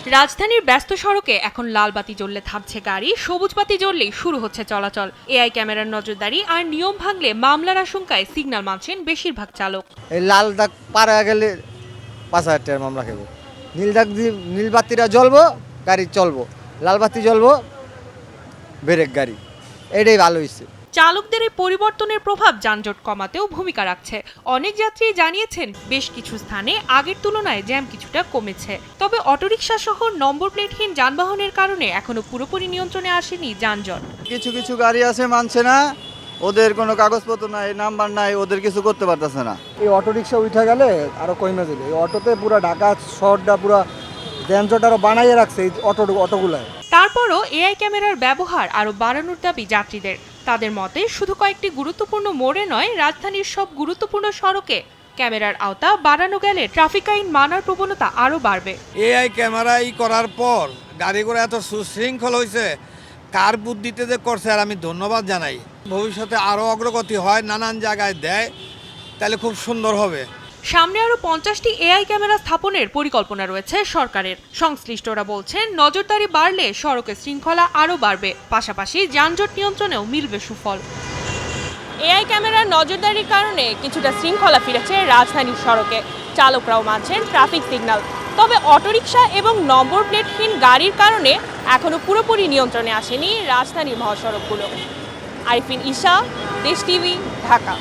রাজধানীর ব্যস্ত সড়কে এখন লাল বাতি জ্বললে থামছে গাড়ি, সবুজ বাতি জ্বললেই শুরু হচ্ছে চলাচল। এআই ক্যামেরার নজরদারি আর নিয়ম ভাঙলে মামলার আশঙ্কায় সিগন্যাল মানছেন বেশিরভাগ চালক। এই লাল দাগ পার হয়ে গেলে 5,000 টাকার মামলা খেব। নীল বাতিটা জ্বলবো, গাড়ি চলবো, লাল বাতি জ্বলবো, ব্রেক গাড়ি, এটাই ভালো হয়েছে। চালকদের এই পরিবর্তনের প্রভাব যানজট কমাতেও ভূমিকা রাখছে। অনেক যাত্রী জানিয়েছেন বেশ কিছু স্থানে আগের তুলনায় জ্যাম কিছুটা কমেছে। তবে অটোরিকশা সহ নম্বর প্লেটহীন যানবাহনের কারণে এখনো পুরোপুরি নিয়ন্ত্রণে আসেনি যানজট। কিছু কিছু গাড়ি আছে মানছে না, ওদের কোনো কাগজপত্র নাই, নাম্বার নাই, ওদের কিছু করতে পারতেছে না। এই অটোরিকশা উঠে গেলে আরো কমে যাবে। এই অটোতে পুরো ঢাকা শহরটা পুরো যানজট আরো বানাইয়ে রাখছে এই অটোগুলায়। তারপরও এআই ক্যামেরার ব্যবহার আরও বাড়ানোর দাবি যাত্রীদের। তাদের মতে শুধু কয়েকটি গুরুত্বপূর্ণ মোড়ে নয়, রাজধানীর সব গুরুত্বপূর্ণ সড়কে ক্যামেরার আওতা বাড়ানো গেলে ট্রাফিক আইন মানার প্রবণতা আরও বাড়বে। এআই ক্যামেরা করার পর গাড়ি ঘোড়া এত সুশৃঙ্খল হয়েছে, কার বুদ্ধিতে যে করছে আর আমি ধন্যবাদ জানাই। ভবিষ্যতে আরও অগ্রগতি হয়, নানান জায়গায় দেয়, তাহলে খুব সুন্দর হবে। সামনে আরও 50টি এআই ক্যামেরা স্থাপনের পরিকল্পনা রয়েছে সরকারের। সংশ্লিষ্টরা বলছেন নজরদারি বাড়লে সড়কে শৃঙ্খলা আরও বাড়বে, পাশাপাশি যানজট নিয়ন্ত্রণেও মিলবে সুফল। এআই ক্যামেরার নজরদারির কারণে কিছুটা শৃঙ্খলা ফিরেছে রাজধানীর সড়কে। চালকরাও মানছেন ট্রাফিক সিগন্যাল। তবে অটোরিকশা এবং নম্বর প্লেটহীন গাড়ির কারণে এখনো পুরোপুরি নিয়ন্ত্রণে আসেনি রাজধানীর মহাসড়কগুলো। আরিফিন ঈশা, দেশ টিভি, ঢাকা।